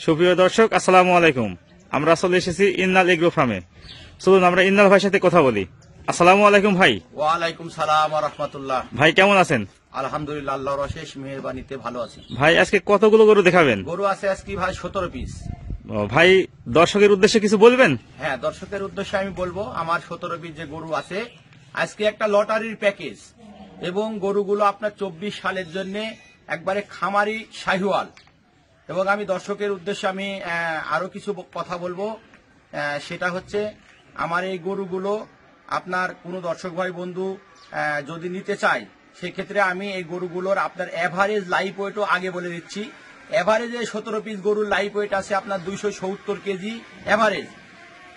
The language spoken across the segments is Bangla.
সুপ্রিয় দর্শক, আসসালামু আলাইকুম। আমরা চলে এসেছি ইন্নাল এগ্রো ফার্মে। চলুন আমরা ইন্নাল ভাইয়ের সাথে কথা বলি। আসসালামু আলাইকুম ভাই। ওয়ালাইকুম সালাম ওয়া রাহমাতুল্লাহ। ভাই কেমন আছেন? আলহামদুলিল্লাহ, আল্লাহর অশেষ মেহেরবানিতে ভালো আছি। ভাই আজকে কতগুলো গরু দেখাবেন? গরু আছে আজকে ভাই 17 পিস। ভাই দর্শকের উদ্দেশ্যে কিছু বলবেন? হ্যাঁ, দর্শকের উদ্দেশ্যে আমি বলবো, আমার 17 পিস যে গরু আছে আজকে একটা লটারির প্যাকেজ, এবং গরুগুলো আপনার 24 সালের জন্য একবারে খামারি শাহিওয়াল। এবং আমি দর্শকের উদ্দেশ্যে আমি আরো কিছু কথা বলবো, সেটা হচ্ছে আমার এই গরুগুলো আপনার কোনো দর্শক ভাই বন্ধু যদি নিতে চায়, সেক্ষেত্রে আমি এই গরুগুলোর আপনার এভারেজ লাইফ ওয়েটও আগে বলে দিচ্ছি। এভারেজে 17 পিস গরুর লাইফ ওয়েট আছে আপনার 270 কেজি এভারেজ।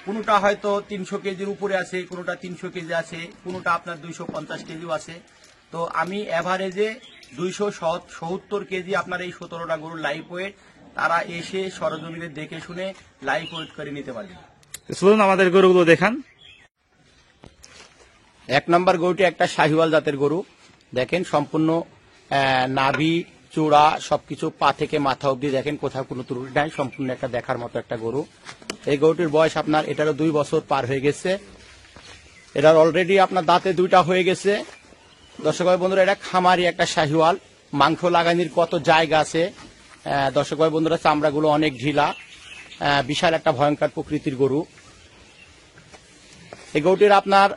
কোনোটা হয়তো 300 কেজির উপরে আছে, কোনোটা 300 কেজি আছে, কোনোটা আপনার 250 কেজিও আছে। তো আমি এভারেজে 270 কেজি আপনার এই 17টা গরুর লাইফ ওয়েট, তারা এসে সরজমিনে দেখে শুনে লাইফ ওয়েট করে নিতে পারবে। চলুন আমাদের গরুগুলো দেখান। 1 নম্বর গরুটি একটা শাহিওয়াল জাতের গরু। দেখেন সম্পূর্ণ নাভি চূড়া সবকিছু পা থেকে মাথা অবধি দেখেন, কোথাও কোনো ত্রুটি নাই, সম্পূর্ণ একটা দেখার মতো একটা গরু। এই গরুটির বয়স আপনার এটারও 2 বছর পার হয়ে গেছে। এটার অলরেডি আপনার দাঁতে 2টা হয়ে গেছে। দর্শক ভাই বন্ধুরা, এটা খামারি একটা শাহিওয়াল। মাংস লাগানির কত জায়গা আছে দর্শক ভাই বন্ধুরা, চামড়াগুলো অনেক ঢিলা, বিশাল একটা ভয়ঙ্কর প্রকৃতির গরু। এই গরুটির আপনার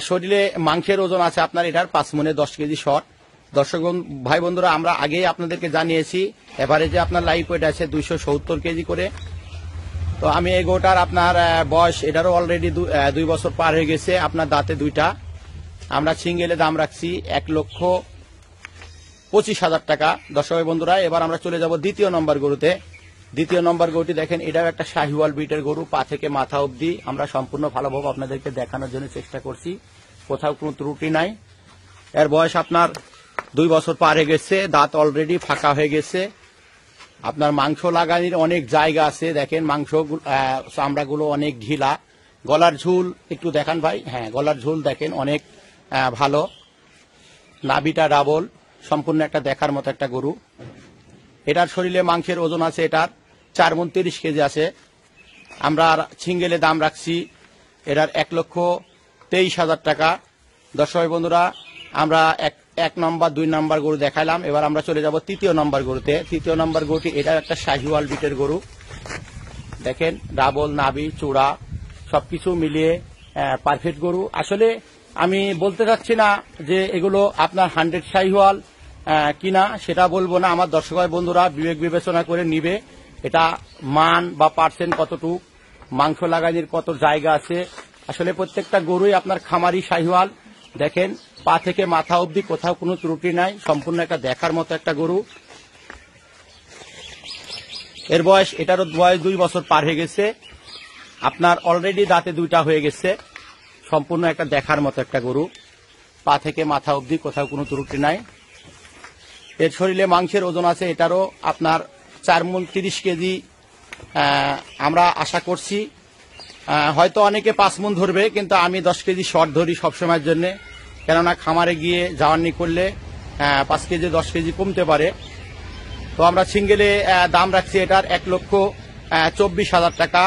শরীরে মাংসের ওজন আছে আপনার এটার 5 মণে 10 কেজি শর্ট। দর্শক ভাই বন্ধুরা, আমরা আগেই আপনাদেরকে জানিয়েছি এভারেজে আপনার লাইফ ওয়েট আছে 270 কেজি করে। তো আমি এই গরুটার আপনার বয়স এটারও অলরেডি 2 বছর পার হয়ে গেছে, আপনার দাঁতে 2টা। আমরা সিঙ্গেলে দাম রাখছি 1,25,000 টাকা। দর্শক ভাই বন্ধুরা, এবার আমরা চলে যাব দ্বিতীয় নম্বর গরুতে। দ্বিতীয় নম্বর গরুটি দেখেন, এটাও একটা শাহিওয়াল ব্রিডের গরু, পা থেকে মাথা অবধি আমরা সম্পূর্ণ ভালোভাবে আপনাদেরকে দেখানোর জন্য চেষ্টা করছি, কোথাও কোনো ত্রুটি নাই। এর বয়স আপনার 2 বছর পার হয়ে গেছে, দাঁত অলরেডি ফাঁকা হয়ে গেছে। আপনার মাংস লাগানির অনেক জায়গা আছে, দেখেন মাংস চামড়াগুলো অনেক ঢিলা। গলার ঝুল একটু দেখান ভাই। হ্যাঁ, গলার ঝুল দেখেন অনেক ভালো, নাভিটা ডাবল, সম্পূর্ণ একটা দেখার মতো একটা গরু। এটার শরীরে মাংসের ওজন আছে এটার 4 মণ 30 কেজি আছে। আমরা সিঙ্গেলে দাম রাখছি এটার 1,23,000 টাকা। দর্শক বন্ধুরা, আমরা এক নম্বর 2 নম্বর গরু দেখাইলাম, এবার আমরা চলে যাব তৃতীয় নম্বর গরুতে। তৃতীয় নম্বর গরুটি এটা একটা শাহিওয়াল ব্রিডের গরু। দেখেন ডাবল নাভি চূড়া সবকিছু মিলিয়ে পারফেক্ট গরু। আসলে আমি বলতে চাচ্ছি না যে এগুলো আপনার 100 শাহিওয়াল কিনা, সেটা বলবো না। আমার দর্শক ভাই বন্ধুরা বিবেক বিবেচনা করে নিবে, এটা মান বা পার্সেন্ট কতটুকু, মাংস লাগানির কত জায়গা আছে। আসলে প্রত্যেকটা গরুই আপনার খামারি শাহিওয়াল। দেখেন পা থেকে মাথা অবধি কোথাও কোনো ত্রুটি নাই, সম্পূর্ণ একটা দেখার মতো একটা গরু। এর বয়স এটারও 2 বছর পার হয়ে গেছে, আপনার অলরেডি দাঁতে 2টা হয়ে গেছে, সম্পূর্ণ একটা দেখার মতো একটা গরু, পা থেকে মাথা অবধি কোথাও কোনো ত্রুটি নাই। এর শরীরে মাংসের ওজন আছে এটারও আপনার 4 মণ 30 কেজি আমরা আশা করছি। হয়তো অনেকে 5 মণ ধরবে, কিন্তু আমি 10 কেজি শর্ট ধরি সবসময়ের জন্য, কেননা খামারে গিয়ে জাওয়ানি করলে 5 কেজি 10 কেজি কমতে পারে। তো আমরা সিঙ্গেলে দাম রাখছি এটার 1,24,000 টাকা।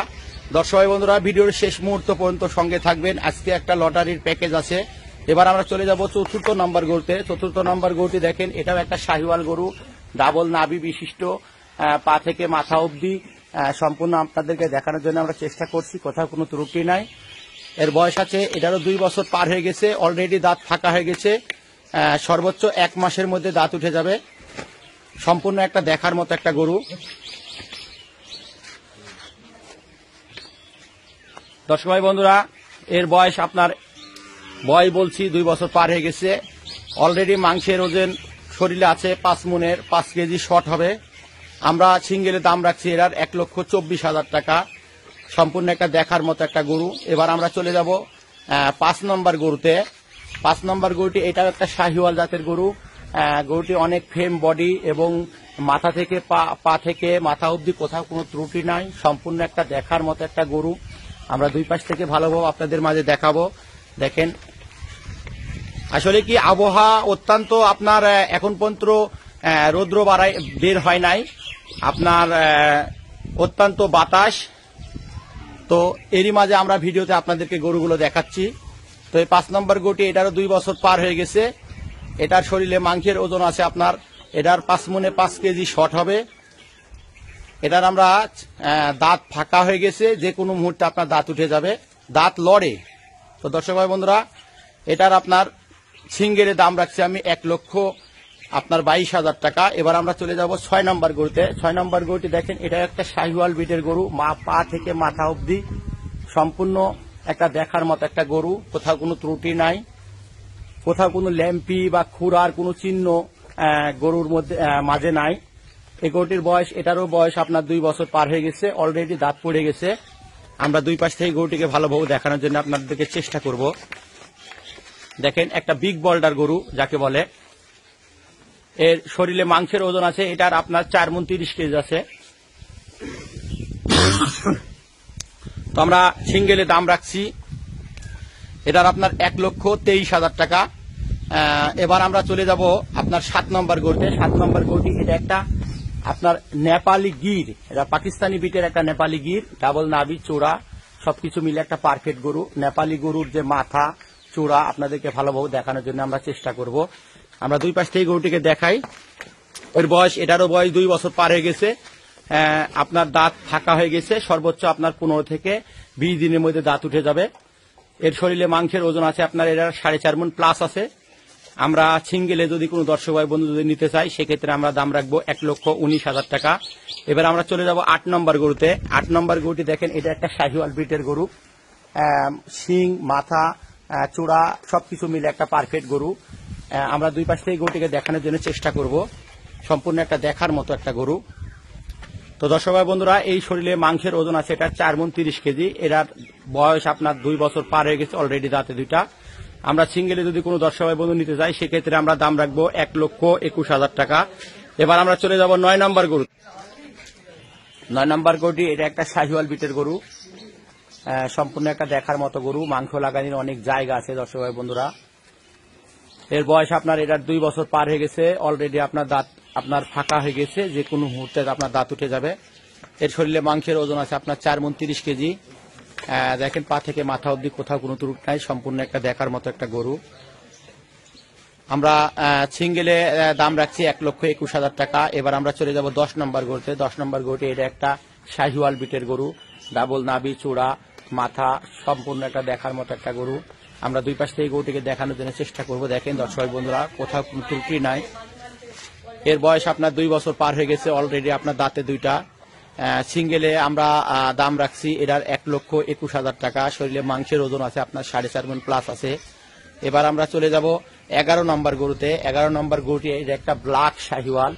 দর্শক বন্ধুরা, ভিডিওর শেষ মুহূর্ত পর্যন্ত সঙ্গে থাকবেন। আজকে একটা লটারির প্যাকেজ আছে। এবার আমরা চলে যাব 4র্থ নম্বর গরুতে। 4র্থ নম্বর গরুটি দেখেন, এটাও একটা শাহিওয়াল গরু, ডাবল নাভি বিশিষ্ট, পা থেকে মাথা অবধি সম্পূর্ণ আপনাদেরকে দেখানোর জন্য আমরা চেষ্টা করছি, কোথাও কোনো ত্রুটি নাই। এর বয়স আছে এটারও 2 বছর পার হয়ে গেছে, অলরেডি দাঁত ফাঁকা হয়ে গেছে, সর্বোচ্চ 1 মাসের মধ্যে দাঁত উঠে যাবে। সম্পূর্ণ একটা দেখার মতো একটা গরু। দর্শক ভাই বন্ধুরা, এর বয়স আপনার বলছি 2 বছর পার হয়ে গেছে, অলরেডি মাংসের ওজন শরীরে আছে 5 মণের 5 কেজি শর্ট হবে। আমরা সিঙ্গেলে দাম রাখছি এর 1,24,000 টাকা। সম্পূর্ণ একটা দেখার মতো একটা গরু। এবার আমরা চলে যাব 5 নম্বর গরুতে। 5 নম্বর গরুটি এটাও একটা শাহিওয়াল জাতের গরু। গরুটি অনেক ফ্রেম বডি এবং মাথা থেকে পা থেকে মাথা অবধি কোথাও কোনো ত্রুটি নাই, সম্পূর্ণ একটা দেখার মতো একটা গরু। আমরা 2 পাশ থেকে ভালোভাবে আপনাদের মাঝে দেখাবো। দেখেন আসলে কি আবহাওয়া অত্যন্ত আপনার এখন পর্যন্ত রৌদ্র বের হয় নাই, আপনার অত্যন্ত বাতাস। তো এরই মাঝে আমরা ভিডিওতে আপনাদেরকে গরুগুলো দেখাচ্ছি। তো এই 5 নম্বর গরুটি, এটারও 2 বছর পার হয়ে গেছে। এটার শরীরে মাংসের ওজন আছে আপনার, এটার 5 মনে 5 কেজি শর্ট হবে। এটার আমরা দাঁত ফাঁকা হয়ে গেছে, যে কোনো মুহূর্তে আপনার দাঁত উঠে যাবে, দাঁত লড়ে। তো দর্শক ভাই বন্ধুরা, এটার আপনার সিঙ্গেলের দাম রাখছি আমি 1,22,000 টাকা। এবার আমরা চলে যাব 6 নম্বর গরুতে। 6 নম্বর গরুটি দেখেন, এটা একটা শাহিওয়াল ব্রিডের গরু, পা থেকে মাথা অবধি সম্পূর্ণ একটা দেখার মতো একটা গরু, কোথাও কোনো ত্রুটি নাই, কোথাও কোনো ল্যাম্পি বা খুরার কোনো চিহ্ন গরুর মধ্যে মাঝে নাই। এই গরুটির বয়স, এটারও বয়স আপনার 2 বছর পার হয়ে গেছে, অলরেডি দাঁত পড়ে গেছে। আমরা দুই পাশ থেকে গরুটিকে ভালোভাবে দেখানোর জন্য আপনাদেরকে চেষ্টা করব। দেখেন, একটা বিগ বোল্ডার গরু যাকে বলে। এর শরীরে মাংসের ওজন আছে, এটার আপনার 4 মণ 30 কেজি আছে। তো আমরা সিঙ্গেলে দাম রাখছি এটার আপনার 1,23,000 টাকা। এবার আমরা চলে যাব আপনার 7 নম্বর গরুতে। 7 নম্বর গরুটি, এটা একটা আপনার নেপালি গির, এটা পাকিস্তানি বিটের একটা নেপালি গির, ডাবল নাভি, চূড়া সবকিছু মিলে একটা পারফেক্ট গরু। নেপালি গরুর যে মাথা, চূড়া আপনাদেরকে ভালোভাবে দেখানোর জন্য আমরা চেষ্টা করব। আমরা দুই পাশ থেকে গরুটিকে দেখাই। এর বয়স, এটারও বয়স 2 বছর পার হয়ে গেছে। আপনার দাঁত ফাঁকা হয়ে গেছে, সর্বোচ্চ আপনার 15 থেকে 20 দিনের মধ্যে দাঁত উঠে যাবে। এর শরীরে মাংসের ওজন আছে আপনার, এটার 4.5 মণ প্লাস আছে। আমরা সিঙ্গেলে যদি কোনো দর্শক ভাই বন্ধু যদি নিতে চাই, সেক্ষেত্রে আমরা দাম রাখবো 1,19,000 টাকা। এবার আমরা চলে যাব 8 নম্বর গরুতে। 8 নম্বর গরুটি দেখেন, এটা একটা শাহিওয়াল ব্রিডের গরু, শিং, মাথা, চূড়া সবকিছু মিলে একটা পারফেক্ট গরু। আমরা দুই পাশ থেকে গরুটিকে দেখানোর জন্য চেষ্টা করব। সম্পূর্ণ একটা দেখার মতো একটা গরু। তো দর্শক ভাই বন্ধুরা, এই শরীরে মাংসের ওজন আছে এটা 4 মণ 30 কেজি। এটার বয়স আপনার 2 বছর পার হয়ে গেছে, অলরেডি দাঁতে 2টা। আমরা সিঙ্গেলে যদি কোনো দর্শক ভাই বন্ধু নিতে চাই, সেক্ষেত্রে আমরা দাম রাখবো 1,21,000 টাকা। এবার আমরা চলে যাব 9 নম্বর গরু। 9 নম্বর গরুটি, এটা একটা শাহিওয়াল বিটের গরু, সম্পূর্ণ একটা দেখার মতো গরু, মাংস লাগানোর অনেক জায়গা আছে দর্শক ভাই বন্ধুরা। এর বয়স আপনার, এটার 2 বছর পার হয়ে গেছে, অলরেডি আপনার দাঁত আপনার ফাঁকা হয়ে গেছে, যে কোনো মুহূর্তে আপনার দাঁত উঠে যাবে। এর শরীরে মাংসের ওজন আছে আপনার 4 মণ 30 কেজি। দেখেন, পা থেকে মাথা অবধি কোথাও কোনো ত্রুটি নাই, সম্পূর্ণ একটা দেখার মতো একটা গরু। আমরা সিঙ্গেলে দাম রাখছি 1,21,000 টাকা। এবার আমরা চলে যাব 10 নম্বর গরুতে। 10 নম্বর গরুটি, এটা একটা শাহিওয়াল বিটের গরু, ডাবল নাভি, চূড়া, মাথা, সম্পূর্ণ একটা দেখার মতো একটা গরু। আমরা দুই পাশ থেকে গরুটিকে দেখানোর জন্য চেষ্টা করব। দেখেন দর্শক বন্ধুরা, কোথাও কোনো ত্রুটি নাই। এর বয়স আপনার 2 বছর পার হয়ে গেছে, অলরেডি আপনার দাঁতে 2টা। সিঙ্গেলে আমরা দাম রাখছি এটার 1,21,000 টাকা। শরীরে মাংসের ওজন আছে আপনার 4.5 মণ প্লাস আছে। এবার আমরা চলে যাব 11 নম্বর গরুতে। 11 নম্বর গরুটি, এটা একটা ব্ল্যাক শাহিওয়াল।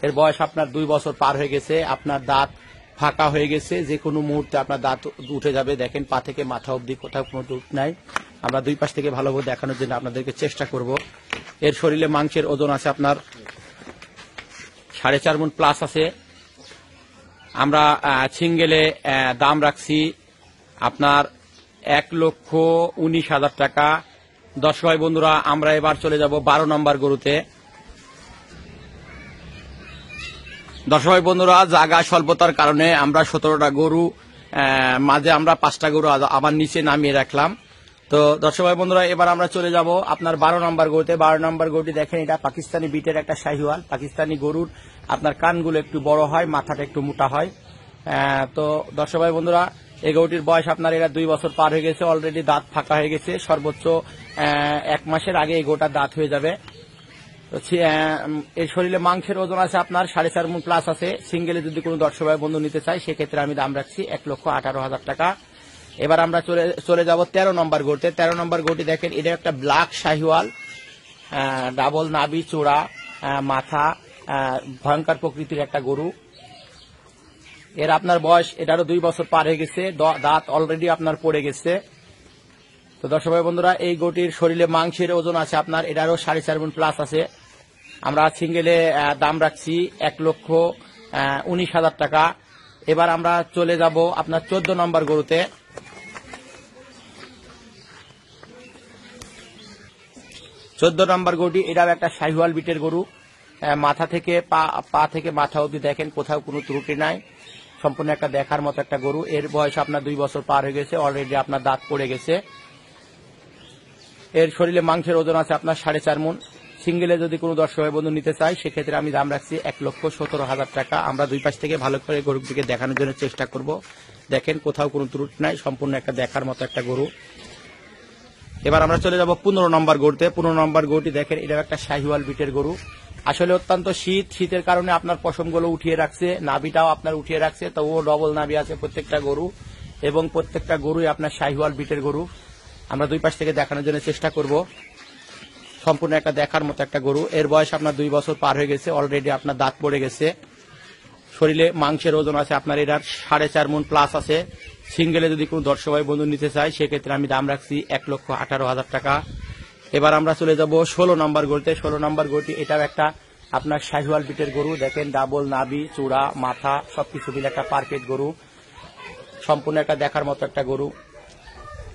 এর বয়স আপনার 2 বছর পার হয়ে গেছে, আপনার দাঁত ফাঁকা হয়ে গেছে, যে কোনো মুহূর্তে আপনার দাঁত উঠে যাবে। দেখেন, পা থেকে মাথা অবধি কোথাও কোনো ত্রুটি নাই। আমরা দুই পাশ থেকে ভালোভাবে দেখানোর জন্য আপনাদেরকে চেষ্টা করব। এর শরীরে মাংসের ওজন আছে আপনার 4.5 মণ প্লাস আছে। আমরা সিঙ্গেলে দাম রাখছি আপনার 1,19,000 টাকা। দর্শক ভাই বন্ধুরা, আমরা এবার চলে যাব 12 নম্বর গরুতে। দর্শক ভাই বন্ধুরা, জায়গা স্বল্পতার কারণে আমরা 17টা গরু মাঝে আমরা 5টা গরু আবার নিচে নামিয়ে রাখলাম। তো দর্শক ভাই বন্ধুরা, এবার আমরা চলে যাব আপনার 12 নম্বর গরুতে। 12 নম্বর গরুটি দেখেন, এটা পাকিস্তানি বিটের একটা শাহিওয়াল। পাকিস্তানি গরুর আপনার কানগুলো একটু বড় হয়, মাথাটা একটু মোটা হয়। তো দর্শক ভাই বন্ধুরা, এই গরুটির বয়স আপনার, এরা 2 বছর পার হয়ে গেছে, অলরেডি দাঁত ফাঁকা হয়ে গেছে। সর্বোচ্চ 1 মাসের আগে এই গরুটার দাঁত হয়ে যাবে। এর শরীরে মাংসের ওজন আছে আপনার 4.5 মণ প্লাস আছে। সিঙ্গেলে যদি কোনো দর্শক ভাই বন্ধু নিতে চাই, সেক্ষেত্রে আমি দাম রাখছি 1,18,000 টাকা। এবার আমরা চলে যাব 13 নম্বর গরুতে। 13 নম্বর গরুটি দেখেন, এটা একটা ব্ল্যাক শাহিওয়াল, ডাবল নাভি, চূড়া, মাথা, ভয়ঙ্কর প্রকৃতির একটা গরু। এর আপনার বয়স, এটারও 2 বছর পার হয়ে গেছে, দাঁত অলরেডি আপনার পড়ে গেছে। তো দর্শক ভাই বন্ধুরা, এই গরুটির শরীরে মাংসের ওজন আছে আপনার, এটারও 4.5 মণ প্লাস আছে। আমরা সিঙ্গেলে দাম রাখছি 1,19,000 টাকা। এবার আমরা চলে যাব আপনার 14 নম্বর গরুতে। 14 নম্বর গরুটি, এটাও একটা শাহিওয়াল বিটের গরু, মাথা থেকে পা থেকে মাথা অবধি দেখেন কোথাও কোনো ত্রুটি নাই, সম্পূর্ণ একটা দেখার মতো একটা গরু। এর বয়স আপনার 2 বছর পার হয়ে গেছে, অলরেডি আপনার দাঁত পড়ে গেছে। এর শরীরে মাংসের ওজন আছে আপনার 4.5 মণ। সিঙ্গেলে যদি কোনো দর্শক বন্ধু নিতে চায় সেক্ষেত্রে আমি দাম রাখছি 1,17,000 টাকা। আমরা দুই পাশ থেকে ভালো করে গরুটিকে দেখানোর জন্য চেষ্টা করব। দেখেন কোথাও কোনো ত্রুটি নাই, সম্পূর্ণ একটা দেখার মতো একটা গরু। এবার আমরা চলে যাব 15 নম্বর গরুতে। 15 নম্বর গরুটি দেখেন, এটা একটা শাহিওয়াল বিটের গরু। আসলে অত্যন্ত শীতের কারণে আপনার পশমগুলো উঠিয়ে রাখছে, নাভিটাও আপনার উঠিয়ে রাখছে, তো ও ডবল নাভি আছে প্রত্যেকটা গরু, এবং প্রত্যেকটা গরুই আপনার শাহিওয়াল বিটের গরু। আমরা দুই পাশ থেকে দেখানোর জন্য চেষ্টা করব। সম্পূর্ণ একটা দেখার মতো একটা গরু। এর বয়স আপনার 2 বছর পার হয়ে গেছে, অলরেডি আপনার দাঁত পড়ে গেছে। শরীরে মাংসের ওজন আছে আপনার এটার 4.5 মণ প্লাস আছে। সিঙ্গেলে যদি কোনো দর্শক ভাই বন্ধু নিতে চায় সেক্ষেত্রে আমি দাম রাখছি 1,18,000 টাকা। এবার আমরা চলে যাব 16 নম্বর গরুতে। 16 নম্বর গরুটি এটাও একটা আপনার শাহিওয়াল বিটের গরু। দেখেন ডাবল নাভি, চূড়া, মাথা সবকিছু মিলে একটা পারফেক্ট গরু, সম্পূর্ণ একটা দেখার মতো একটা গরু।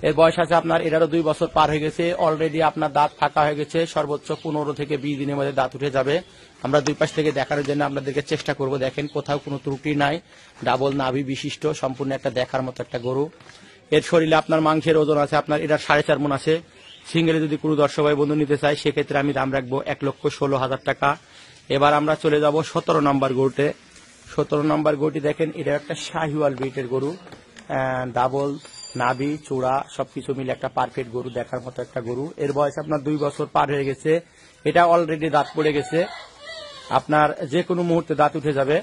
এর বয়স আছে আপনার এটারও 2 বছর পার হয়ে গেছে, অলরেডি আপনার দাঁত ফাঁকা হয়ে গেছে। সর্বোচ্চ 15 থেকে 20 দিনের মধ্যে দাঁত উঠে যাবে। আমরা দুই পাশ থেকে দেখানোর জন্য আপনাদেরকে চেষ্টা করব। দেখেন কোথাও কোনো ত্রুটি নাই, ডাবল নাভি বিশিষ্ট সম্পূর্ণ একটা দেখার মতো একটা গরু। এর শরীরে আপনার মাংসের ওজন আছে আপনার এটার 4.5 মণ আছে। সিঙ্গেলে যদি কোনো দর্শক ভাই বন্ধু নিতে চায় সেক্ষেত্রে আমি দাম রাখবো 1,16,000 টাকা। এবার আমরা চলে যাব 17 নম্বর গরুতে। 17 নম্বর গরুটি দেখেন, এটা একটা শাহিওয়াল বিটের গরু। ডাবল নাভি, চূড়া সবকিছু মিলে একটা পারফেক্ট গরু, দেখার মতো একটা গরু। এর বয়স আপনার 2 বছর পার হয়ে গেছে, এটা অলরেডি দাঁত পড়ে গেছে, আপনার যে কোনো মুহূর্তে দাঁত উঠে যাবে।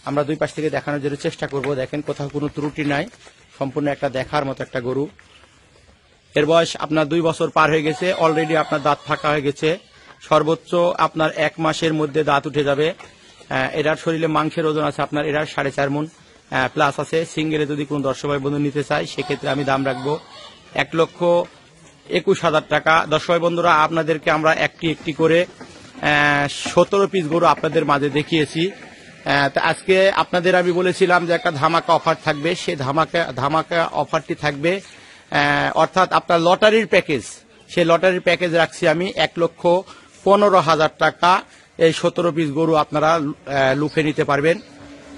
আমরা দুই পাশ থেকে দেখানোর জন্য চেষ্টা করব। দেখেন কোথাও কোনো ত্রুটি নাই, সম্পূর্ণ একটা দেখার মতো একটা গরু। এর বয়স আপনার 2 বছর পার হয়ে গেছে, অলরেডি আপনার দাঁত ফাঁকা হয়ে গেছে। সর্বোচ্চ আপনার 1 মাসের মধ্যে দাঁত উঠে যাবে। এটার শরীরে মাংসের ওজন আছে আপনার এটার 4.5 মণ প্লাস আছে। সিঙ্গেলে যদি কোনো দর্শক ভাই বন্ধু নিতে চায় সেক্ষেত্রে আমি দাম রাখবো 1,21,000 টাকা। দর্শক ভাই বন্ধুরা, আপনাদেরকে আমরা একটি একটি করে 17 পিস গরু আপনাদের মাঝে দেখিয়েছি। তো আজকে আপনাদের আমি বলেছিলাম যে একটা ধামাকা অফার থাকবে, সেই ধামাকা অফারটি থাকবে অর্থাৎ আপনার লটারির প্যাকেজ। সেই লটারির প্যাকেজ রাখছি আমি 1,15,000 টাকা। এই 17 পিস গরু আপনারা লুফে নিতে পারবেন।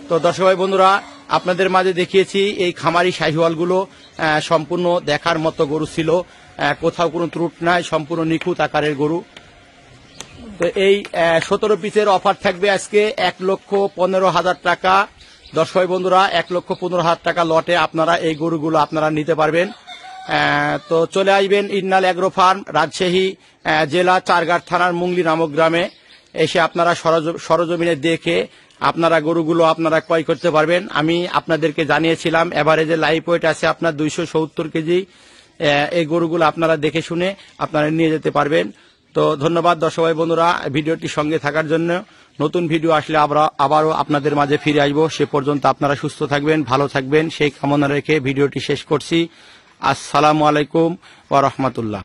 তো দর্শক ভাই বন্ধুরা, আপনাদের মাঝে দেখিয়েছি এই খামারি শাহিওয়ালগুলো সম্পূর্ণ দেখার মতো গরু ছিল, কোথাও কোনো ত্রুট নাই, সম্পূর্ণ নিখুঁত আকারের গরু। তো এই 17 পিসের অফার থাকবে আজকে 1,15,000 টাকা। দর্শক ভাই বন্ধুরা, 1,15,000 টাকা লটে আপনারা এই গরুগুলো আপনারা নিতে পারবেন। তো চলে আসবেন ইন্নাল এগ্রো ফার্ম, রাজশাহী জেলা চারঘাট থানার মুংলি নামক গ্রামে। এসে আপনারা সরজমিনে দেখে আপনারা গরুগুলো আপনারা ক্রয় করতে পারবেন। আমি আপনাদেরকে জানিয়েছিলাম এভারেজে লাইভ ওয়েট আছে আপনার 270 কেজি। এই গরুগুলো আপনারা দেখে শুনে আপনারা নিয়ে যেতে পারবেন। তো ধন্যবাদ দর্শক ভাই বন্ধুরা ভিডিওটি সঙ্গে থাকার জন্য। নতুন ভিডিও আসলে আবারও আপনাদের মাঝে ফিরে আসবো। সে পর্যন্ত আপনারা সুস্থ থাকবেন, ভালো থাকবেন সেই কামনা রেখে ভিডিওটি শেষ করছি। আসসালামু আলাইকুম ওয়া রাহমাতুল্লাহ।